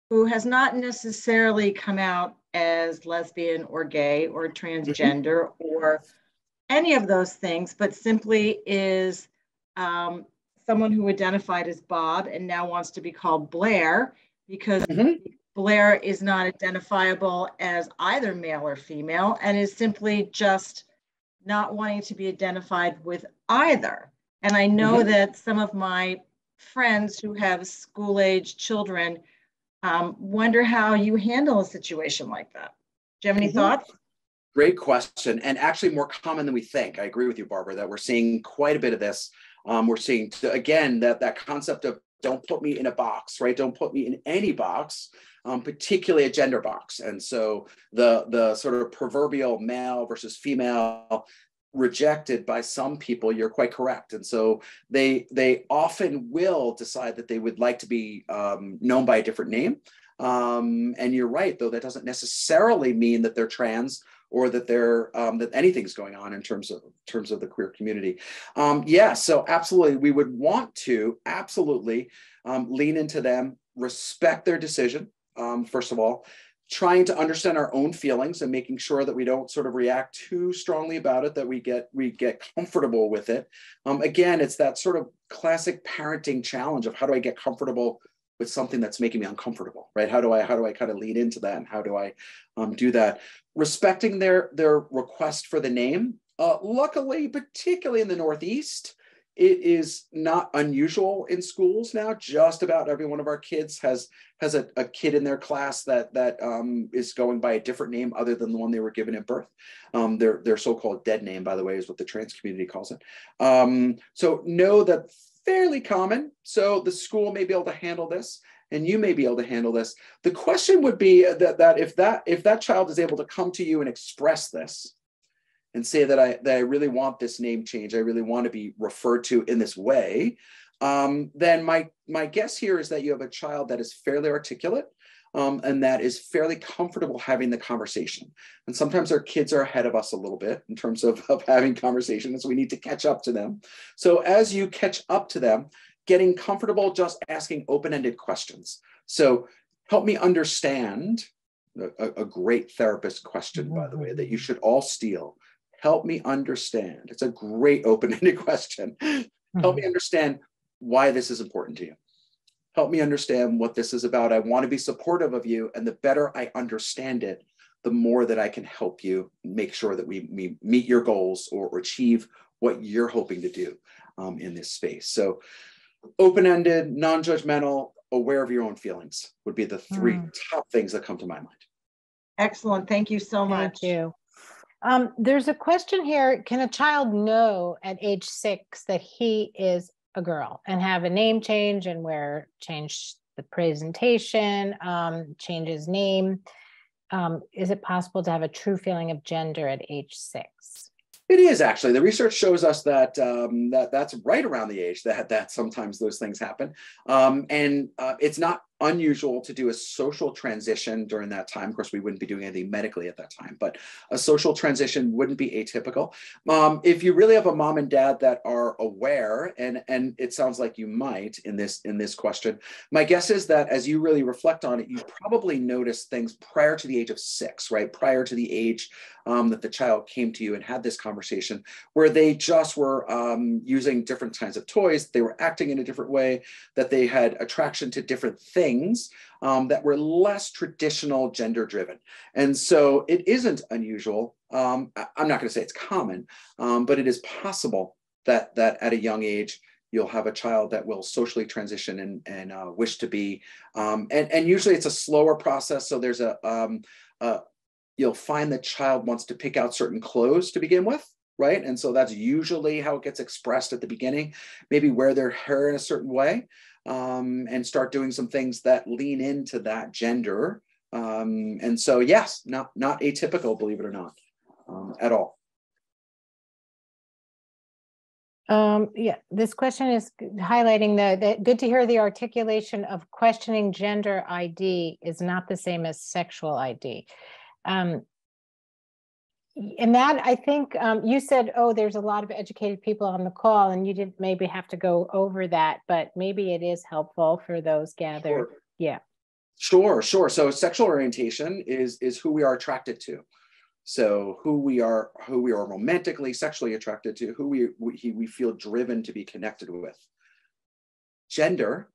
who has not necessarily come out as lesbian or gay or transgender or any of those things, but simply is someone who identified as Bob and now wants to be called Blair because Blair is not identifiable as either male or female and is simply just not wanting to be identified with either. And I know that some of my friends who have school-age children wonder how you handle a situation like that. Do you have any thoughts? Great question, and actually more common than we think. I agree with you, Barbara, that we're seeing quite a bit of this. We're seeing, again, that concept of don't put me in a box, right? Don't put me in any box, particularly a gender box. And so the sort of proverbial male versus female rejected by some people, you're quite correct. And so they often will decide that they would like to be known by a different name. And you're right, though, that doesn't necessarily mean that they're trans or that they're that anything's going on in terms of the queer community. So absolutely, we would want to absolutely lean into them, respect their decision, first of all, trying to understand our own feelings and making sure that we don't sort of react too strongly about it, that we get comfortable with it. Again, it's that sort of classic parenting challenge of how do I get comfortable with something that's making me uncomfortable, right? How do I kind of lead into that, and how do I do that? Respecting their request for the name. Luckily, particularly in the Northeast, it is not unusual in schools now. Just about every one of our kids has a kid in their class that is going by a different name other than the one they were given at birth. Their so-called dead name, by the way, is what the trans community calls it. So know that fairly common. So the school may be able to handle this, and you may be able to handle this. The question would be that if that child is able to come to you and express this, and say that I really want this name change, I really want to be referred to in this way, then my guess here is that you have a child that is fairly articulate and that is fairly comfortable having the conversation. And sometimes our kids are ahead of us a little bit in terms of having conversations, so we need to catch up to them. So as you catch up to them, getting comfortable just asking open-ended questions. So help me understand, a great therapist question, by the way, that you should all steal. Help me understand. It's a great open-ended question. Help me understand why this is important to you. Help me understand what this is about. I want to be supportive of you. And the better I understand it, the more that I can help you make sure that we meet your goals or achieve what you're hoping to do in this space. So open-ended, non-judgmental, aware of your own feelings would be the three top things that come to my mind. Excellent. Thank you so much. Thank you. There's a question here. Can a child know at age 6 that he is a girl and have a name change and change the presentation, change his name? Is it possible to have a true feeling of gender at age 6? It is actually. The research shows us that that's right around the age that sometimes those things happen. And it's not unusual to do a social transition during that time. Of course, we wouldn't be doing anything medically at that time, but a social transition wouldn't be atypical. If you really have a mom and dad that are aware, and it sounds like you might in this question, my guess is that as you really reflect on it, you probably noticed things prior to the age of 6, right? Prior to the age that the child came to you and had this conversation, where they just were using different kinds of toys, they were acting in a different way, that they had attraction to different things that were less traditional gender driven. And so it isn't unusual. I'm not going to say it's common, but it is possible that at a young age, you'll have a child that will socially transition and wish to be. And usually it's a slower process. So there's you'll find the child wants to pick out certain clothes to begin with, right? And so that's usually how it gets expressed at the beginning. Maybe wear their hair in a certain way, and start doing some things that lean into that gender. And so, yes, not atypical, believe it or not, at all. Yeah, this question is highlighting that good to hear the articulation of questioning gender ID is not the same as sexual ID. And that, I think you said, oh, there's a lot of educated people on the call, and you didn't maybe have to go over that, but maybe it is helpful for those gathered. Sure. Yeah. Sure. So sexual orientation is who we are attracted to. So who we are romantically, sexually attracted to, who we feel driven to be connected with. Gender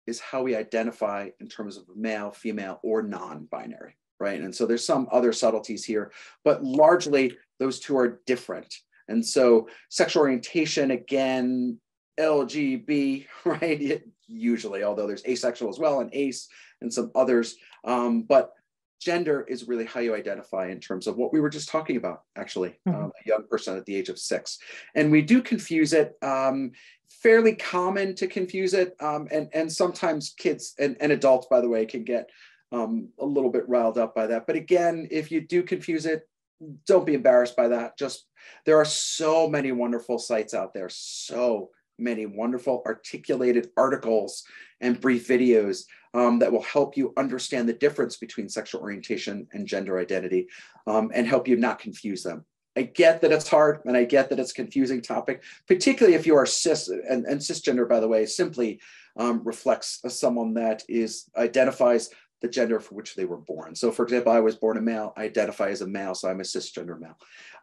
is how we identify in terms of male, female, or non-binary, right? And so there's some other subtleties here, but largely those two are different. And so sexual orientation, again, LGB, right? Usually, although there's asexual as well and ace and some others, but gender is really how you identify in terms of what we were just talking about, actually, a young person at the age of 6. And we do confuse it, fairly common to confuse it. And sometimes kids and adults, by the way, can get a little bit riled up by that. But again, if you do confuse it, don't be embarrassed by that. Just, there are so many wonderful sites out there, so many wonderful articulated articles and brief videos that will help you understand the difference between sexual orientation and gender identity, and help you not confuse them. I get that it's hard, and I get that it's a confusing topic, particularly if you are cis, and cisgender, by the way, simply reflects someone that identifies the gender for which they were born. So for example, I was born a male, I identify as a male, so I'm a cisgender male.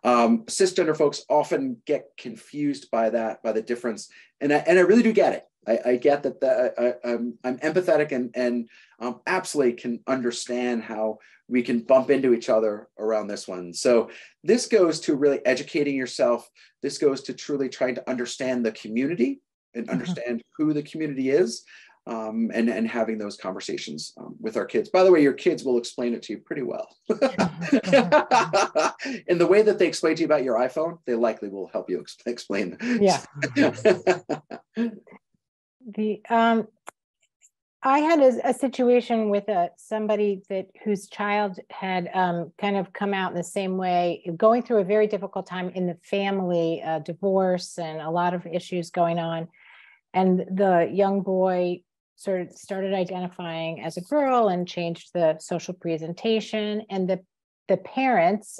Cisgender folks often get confused by that, by the difference. And I really do get it. I get that I'm empathetic and absolutely can understand how we can bump into each other around this one. So this goes to really educating yourself. This goes to truly trying to understand the community and understand who the community is. And having those conversations with our kids. By the way, your kids will explain it to you pretty well. In the way that they explain to you about your iPhone, they likely will help you explain. Yeah. I had a situation with somebody whose child had kind of come out in the same way, going through a very difficult time in the family, divorce and a lot of issues going on. And the young boy sort of started identifying as a girl and changed the social presentation. And the parents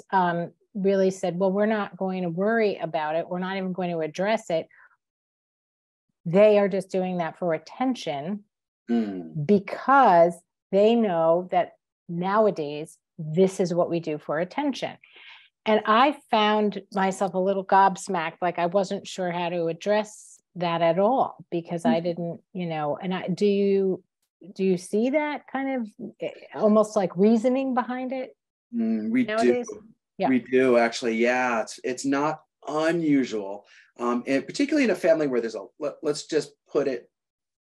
really said, well, we're not going to worry about it. We're not even going to address it. They are just doing that for attention because they know that nowadays, this is what we do for attention. And I found myself a little gobsmacked, like I wasn't sure how to address that at all, because I didn't, and do you see that kind of almost like reasoning behind it? We nowadays? do. Yeah. We do actually. Yeah, it's not unusual, and particularly in a family where let's just put it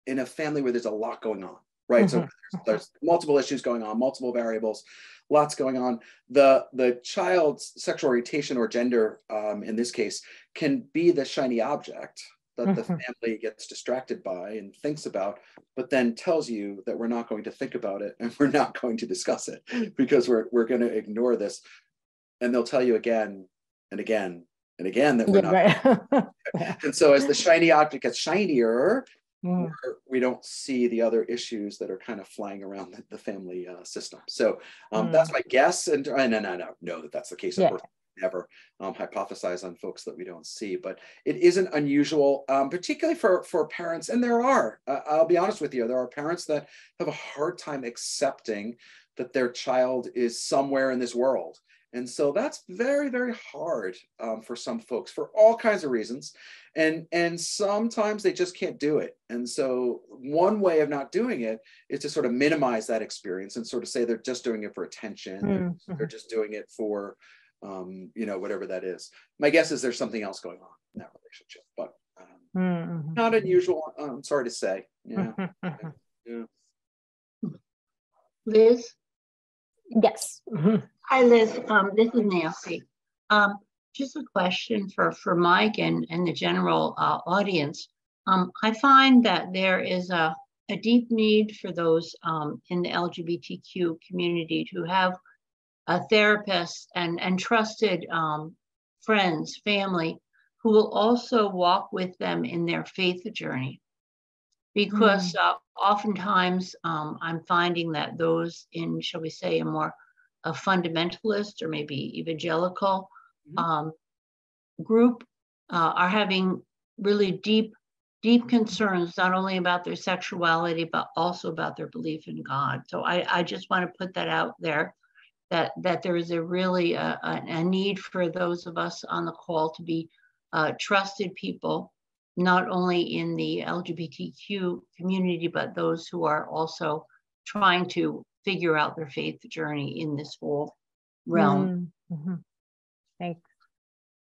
in a family where there's a lot going on, right? So there's multiple issues going on, multiple variables, lots going on. The child's sexual orientation or gender, in this case, can be the shiny object that the family gets distracted by and thinks about, but then tells you that we're not going to think about it and we're not going to discuss it because we're going to ignore this. And they'll tell you again and again and again that we're not. Right. And so as the shiny object gets shinier, Mm. we don't see the other issues that are kind of flying around the family system. So that's my guess. And I know that that's the case. Of course, never hypothesize on folks that we don't see, but it isn't unusual, particularly for parents. And there are, I'll be honest with you, there are parents that have a hard time accepting that their child is somewhere in this world. And so that's very, very hard for some folks for all kinds of reasons. And sometimes they just can't do it. And so one way of not doing it is to sort of minimize that experience and sort of say they're just doing it for attention. They're just doing it for, whatever that is. My guess is there's something else going on in that relationship, but not unusual. I'm sorry to say. Yeah. Yeah. Liz? Yes. Hi, Liz. This is Nancy. Just a question for Mike and the general audience. I find that there is a deep need for those in the LGBTQ community to have a therapist and trusted friends, family, who will also walk with them in their faith journey. Because oftentimes I'm finding that those in, shall we say, a more fundamentalist or maybe evangelical group are having really deep concerns, not only about their sexuality, but also about their belief in God. So I just want to put that out there, that there is a really a need for those of us on the call to be trusted people, not only in the LGBTQ community, but those who are also trying to figure out their faith journey in this whole realm. Thanks,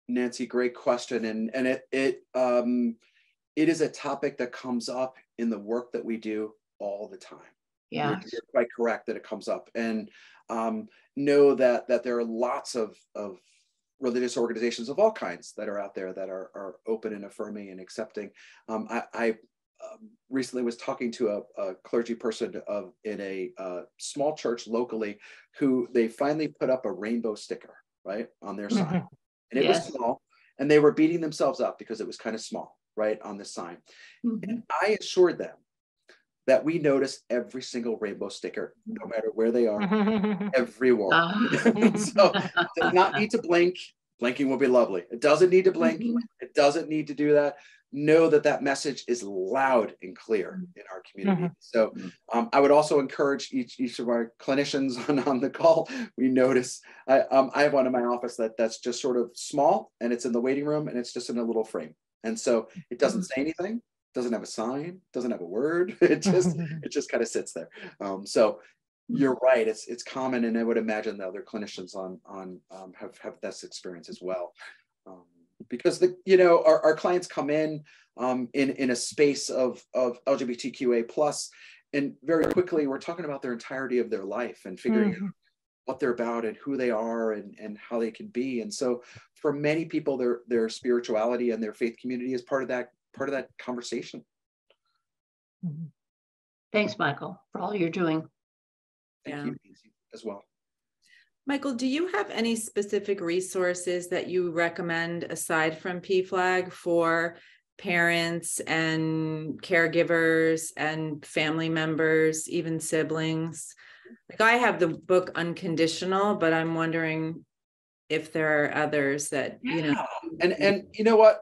Nancy. Great question, and it is a topic that comes up in the work that we do all the time. Yeah, you're quite correct that it comes up, and know that there are lots of religious organizations of all kinds that are out there that are open and affirming and accepting. I recently was talking to a clergy person in a small church locally, who they finally put up a rainbow sticker right on their sign, and it was small, and they were beating themselves up because it was kind of small right on the sign. And I assured them that we notice every single rainbow sticker, no matter where they are, everywhere. So it does not need to blink. Blinking will be lovely. It doesn't need to blink. It doesn't need to do that. Know that message is loud and clear in our community. So I would also encourage each of our clinicians on the call. We notice, I have one in my office that's just sort of small, and it's in the waiting room, and it's just in a little frame. And so it doesn't say anything, doesn't have a sign, doesn't have a word. It just kind of sits there. So you're right. It's common, and I would imagine the other clinicians on have this experience as well, because our clients come in a space of LGBTQA plus, and very quickly we're talking about their entirety of their life and figuring out what they're about and who they are and how they can be. And so for many people, their spirituality and their faith community is part of that conversation. Thanks, Michael, for all you're doing. Thank you, Nancy, as well. Michael, do you have any specific resources that you recommend aside from PFLAG for parents and caregivers and family members, even siblings? Like, I have the book Unconditional, but I'm wondering if there are others that, And you know what,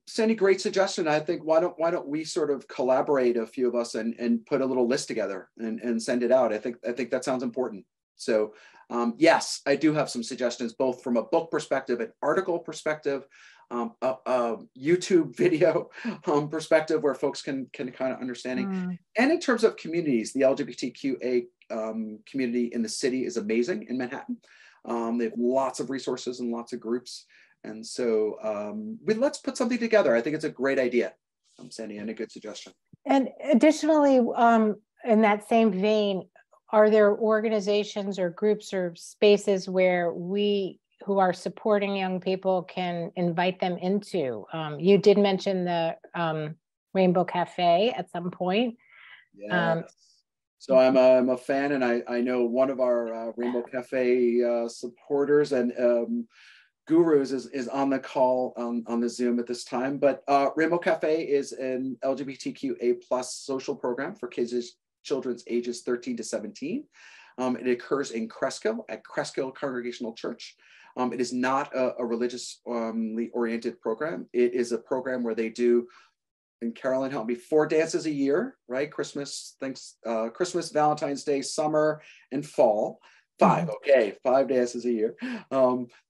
Sandy, great suggestion. I think why don't we sort of collaborate, a few of us, and put a little list together and send it out. I think that sounds important. So yes, I do have some suggestions, both from a book perspective, an article perspective, a YouTube video perspective, where folks can kind of understanding. And in terms of communities, the LGBTQA community in the city is amazing in Manhattan. They have lots of resources and lots of groups. And so let's put something together. I think it's a great idea, Sandy, and a good suggestion. And additionally, in that same vein, are there organizations or groups or spaces where we who are supporting young people can invite them into? You did mention the Rainbow Cafe at some point. Yes. So I'm a fan, and I know one of our Rainbow Cafe supporters, and gurus is on the call on the Zoom at this time, but Rainbow Cafe is an LGBTQA+ social program for children's ages 13 to 17. It occurs in Cresco at Cresco Congregational Church. It is not a religiously oriented program. It is a program where they do, and Carolyn help me, 4 dances a year, right? Christmas, Valentine's Day, summer, and fall. 5, okay, 5 dances a year.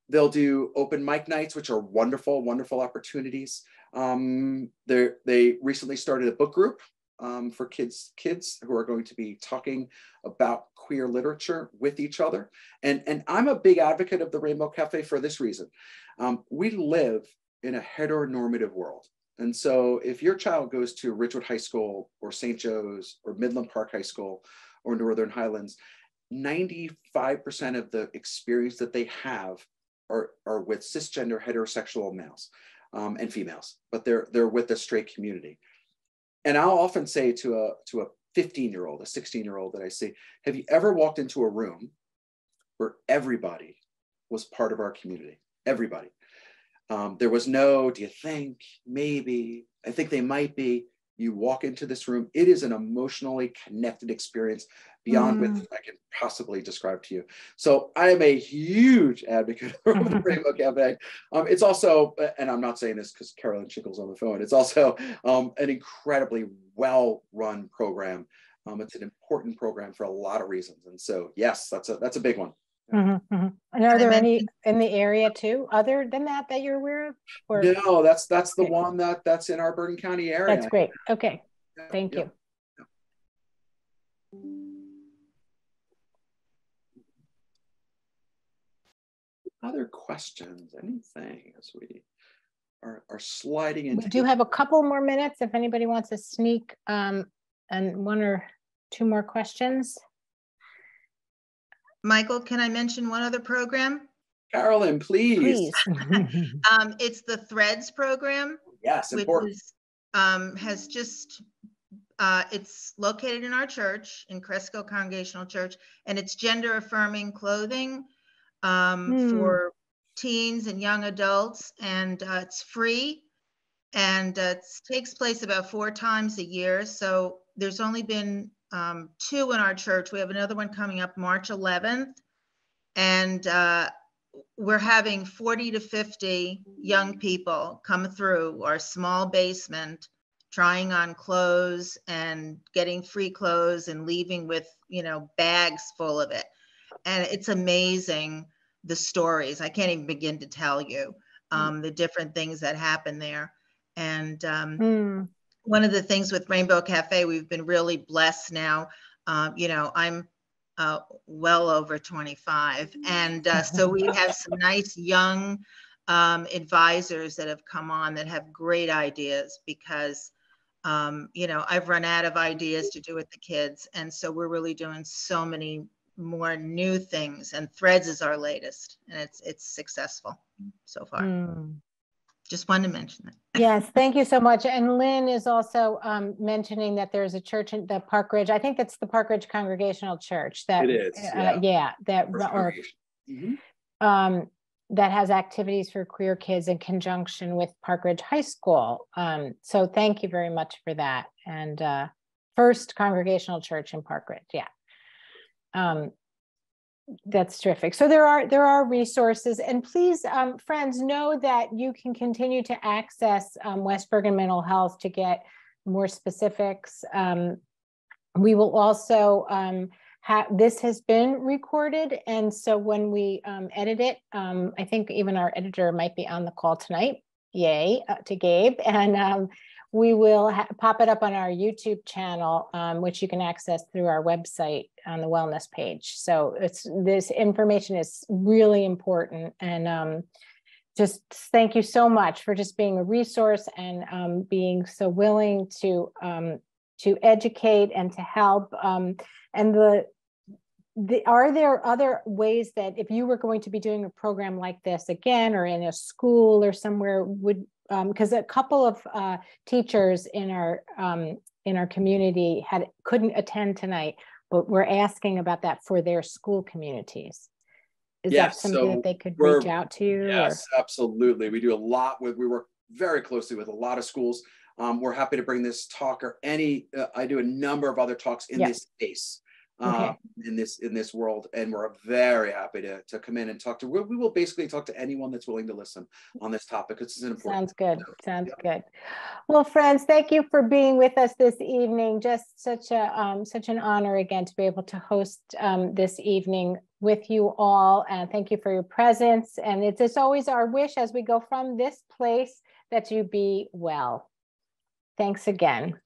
They'll do open mic nights, which are wonderful, wonderful opportunities. They recently started a book group for kids who are going to be talking about queer literature with each other. And I'm a big advocate of the Rainbow Cafe for this reason. We live in a heteronormative world. And so if your child goes to Ridgewood High School or St. Joe's or Midland Park High School or Northern Highlands, 95% of the experience that they have are with cisgender heterosexual males and females, but they're with the straight community. And I'll often say to a 15-year-old, a 16-year-old that I see, have you ever walked into a room where everybody was part of our community? Everybody. There was no, do you think, maybe, I think they might be. You walk into this room, it is an emotionally connected experience beyond what I can possibly describe to you. So I am a huge advocate of the Rainbow Cafe. It's also, and I'm not saying this because Carolyn Chickle's on the phone, it's also an incredibly well-run program. It's an important program for a lot of reasons. And so, yes, that's a big one. And are there any in the area too, other than that you're aware of? Or? No, that's the one that's in our Bergen County area. That's great. Okay, thank you. Other questions? Anything as we are sliding into? We do have a couple more minutes if anybody wants to sneak and 1 or 2 more questions. Michael, can I mention one other program? Carolyn, please. It's the Threads program. Yes, important. Which is, has just, it's located in our church, in Cresco Congregational Church, and it's gender affirming clothing for teens and young adults, and it's free, and it takes place about 4 times a year. So there's only been 2 in our church. We have another one coming up March 11th, and we're having 40 to 50 young people come through our small basement, trying on clothes and getting free clothes and leaving with, bags full of it. And it's amazing, the stories. I can't even begin to tell you the different things that happen there. And one of the things with Rainbow Cafe, we've been really blessed now. I'm well over 25. And so we have some nice young advisors that have come on that have great ideas because, I've run out of ideas to do with the kids. And so we're really doing so many more new things, and Threads is our latest, and it's successful so far. Just wanted to mention that. Yes, thank you so much. And Lynn is also mentioning that there's a church in the Park Ridge. I think that's the Park Ridge Congregational Church. That it is. That has activities for queer kids in conjunction with Park Ridge High School. So thank you very much for that. And First Congregational Church in Park Ridge. That's terrific. So there are resources, and please, friends, know that you can continue to access West Bergen Mental Health to get more specifics. We will also this has been recorded, and so when we edit it, I think even our editor might be on the call tonight. Yay to Gabe, and we will pop it up on our YouTube channel, which you can access through our website on the wellness page. So this information is really important, and just thank you so much for just being a resource and being so willing to educate and to help. And are there other ways that if you were going to be doing a program like this again, or in a school or somewhere, would because a couple of teachers in our community couldn't attend tonight, but we're asking about that for their school communities. Is Yeah, that something that they could we're- reach out to? Yes, absolutely. We do a lot with, we work very closely with a lot of schools. We're happy to bring this talk or any, I do a number of other talks in Yeah. this space, Okay. in this world, and we're very happy to come in and talk to, we will basically talk to anyone that's willing to listen on this topic. It's an important. Sounds good. Sounds Yeah. good. Well, friends, thank you for being with us this evening. Just such an honor again to be able to host this evening with you all. And thank you for your presence. And it's always our wish as we go from this place that you be well. Thanks again.